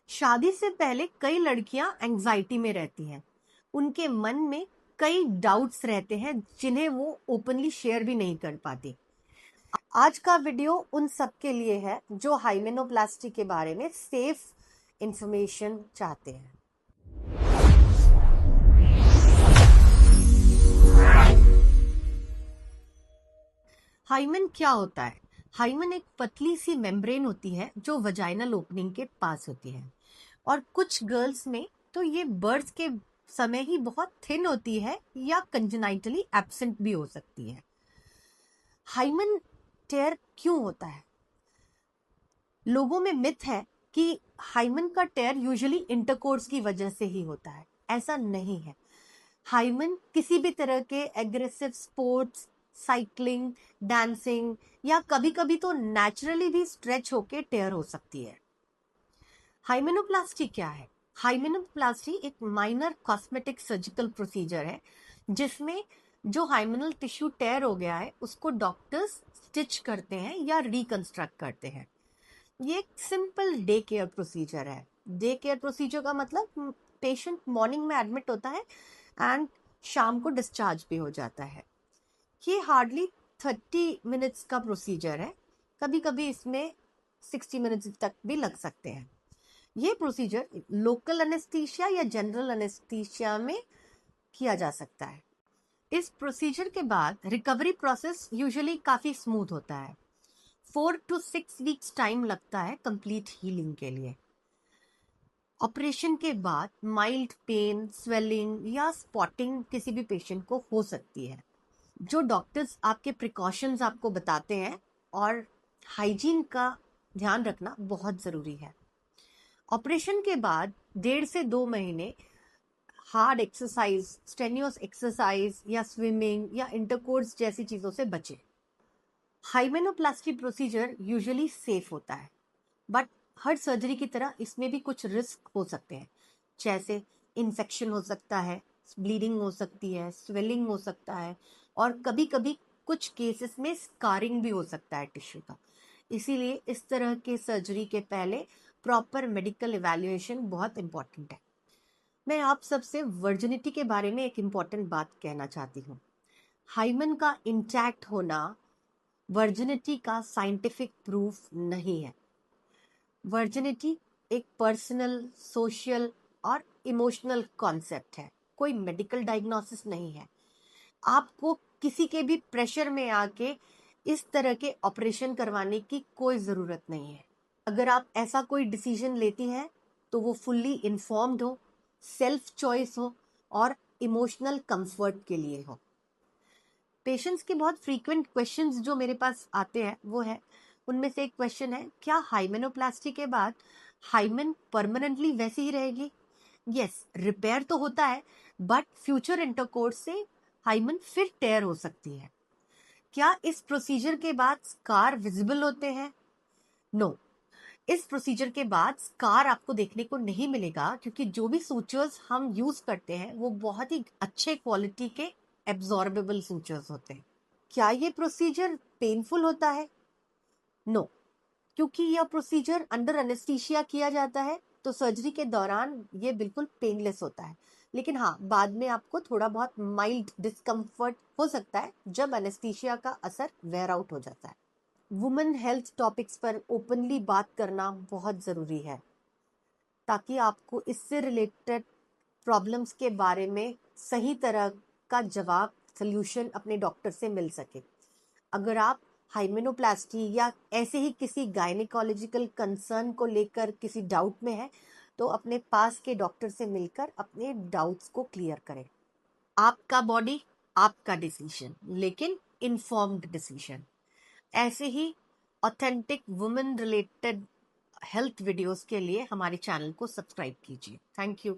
शादी से पहले कई लड़कियां एंजाइटी में रहती हैं। उनके मन में कई डाउट्स रहते हैं जिन्हें वो ओपनली शेयर भी नहीं कर पाती। आज का वीडियो उन सब के लिए है जो हाइमेनोप्लास्टी के बारे में सेफ इंफॉर्मेशन चाहते हैं। हाइमेन क्या होता है? हाइमेन एक पतली सी मेम्ब्रेन होती है जो वजाइनल ओपनिंग के पास होती है, और कुछ गर्ल्स में तो ये बर्थ के समय ही बहुत थिन होती है या कंजेनाइटली एब्सेंट भी हो सकती है। हाइमेन टेयर क्यों होता है? लोगों में मिथ है कि हाइमेन का टेयर यूजुअली इंटरकोर्स की वजह से ही होता है। ऐसा नहीं है। हाइमेन किसी भी तरह के एग्रेसिव स्पोर्ट्स, साइकिलिंग, डांसिंग या कभी कभी तो नेचुरली भी स्ट्रेच होके टेयर हो सकती है। हाइमेनोप्लास्टी क्या है? हाइमेनोप्लास्टी एक माइनर कॉस्मेटिक सर्जिकल प्रोसीजर है जिसमें जो हाइमेनल टिश्यू टेयर हो गया है उसको डॉक्टर्स स्टिच करते हैं या रिकंस्ट्रक्ट करते हैं। ये एक सिंपल डे केयर प्रोसीजर है। डे केयर प्रोसीजर का मतलब पेशेंट मॉर्निंग में एडमिट होता है एंड शाम को डिस्चार्ज भी हो जाता है। ये हार्डली 30 मिनट्स का प्रोसीजर है। कभी कभी इसमें 60 मिनट्स तक भी लग सकते हैं। ये प्रोसीजर लोकल एनेस्थीसिया या जनरल एनेस्थीसिया में किया जा सकता है। इस प्रोसीजर के बाद रिकवरी प्रोसेस यूजुअली काफी स्मूथ होता है। 4 to 6 वीक्स टाइम लगता है कंप्लीट हीलिंग के लिए। ऑपरेशन के बाद माइल्ड पेन, स्वेलिंग या स्पॉटिंग किसी भी पेशेंट को हो सकती है। जो डॉक्टर्स आपके प्रिकॉशंस आपको बताते हैं और हाइजीन का ध्यान रखना बहुत जरूरी है। ऑपरेशन के बाद 1.5 से 2 महीने हार्ड एक्सरसाइज, स्टेन्यूअस एक्सरसाइज या स्विमिंग या इंटरकोर्स जैसी चीजों से बचें। हाइमेनोप्लास्टी प्रोसीजर यूजुअली सेफ होता है, बट हर सर्जरी की तरह इसमें भी कुछ रिस्क हो सकते हैं, जैसे इन्फेक्शन हो सकता है, ब्लीडिंग हो सकती है, स्वेलिंग हो सकता है, और कभी कभी कुछ केसेस में स्कारिंग भी हो सकता है टिश्यू का। इसीलिए इस तरह के सर्जरी के पहले प्रॉपर मेडिकल इवैल्यूएशन बहुत इंपॉर्टेंट है। मैं आप सबसे वर्जिनिटी के बारे में एक इम्पॉर्टेंट बात कहना चाहती हूँ। हाइमन का इंटैक्ट होना वर्जिनिटी का साइंटिफिक प्रूफ नहीं है। वर्जिनिटी एक पर्सनल, सोशल और इमोशनल कॉन्सेप्ट है, कोई मेडिकल डायग्नोसिस नहीं है। आपको किसी के भी प्रेशर में आके इस तरह के ऑपरेशन करवाने की कोई ज़रूरत नहीं है। अगर आप ऐसा कोई डिसीजन लेती हैं तो वो फुल्ली इन्फॉर्म्ड हो, सेल्फ चॉइस हो और इमोशनल कंफर्ट के लिए हो। पेशेंट्स के बहुत फ्रीक्वेंट क्वेश्चंस जो मेरे पास आते हैं वो है, उनमें से एक क्वेश्चन है, क्या हाइमेनोप्लास्टी के बाद हाइमेन परमानेंटली वैसी ही रहेगी? यस, रिपेयर तो होता है, बट फ्यूचर इंटरकोर्स से हाइमेन फिर टेयर हो सकती है। क्या इस प्रोसीजर के बाद स्कार विजिबल होते हैं? नो, इस प्रोसीजर के बाद स्कार आपको देखने को नहीं मिलेगा, क्योंकि जो भी सूचर्स हम यूज करते हैं वो बहुत ही अच्छे क्वालिटी के एब्जॉर्बेबल सूचर्स होते हैं। क्या ये प्रोसीजर पेनफुल होता है? नो, क्योंकि यह प्रोसीजर अंडर एनेस्थीसिया किया जाता है तो सर्जरी के दौरान ये बिल्कुल पेनलेस होता है। लेकिन हाँ, बाद में आपको थोड़ा बहुत माइल्ड डिस्कम्फर्ट हो सकता है जब एनेस्थीसिया का असर वेयर आउट हो जाता है। वुमेन हेल्थ टॉपिक्स पर ओपनली बात करना बहुत ज़रूरी है, ताकि आपको इससे रिलेटेड प्रॉब्लम्स के बारे में सही तरह का जवाब, सोल्यूशन अपने डॉक्टर से मिल सके। अगर आप हाइमेनोप्लास्टी या ऐसे ही किसी गायनेकोलॉजिकल कंसर्न को लेकर किसी डाउट में है तो अपने पास के डॉक्टर से मिलकर अपने डाउट्स को क्लियर करें। आपका बॉडी, आपका डिसीजन, लेकिन इन्फॉर्म्ड डिसीजन। ऐसे ही authentic women related health videos के लिए हमारे चैनल को सब्सक्राइब कीजिए। Thank you.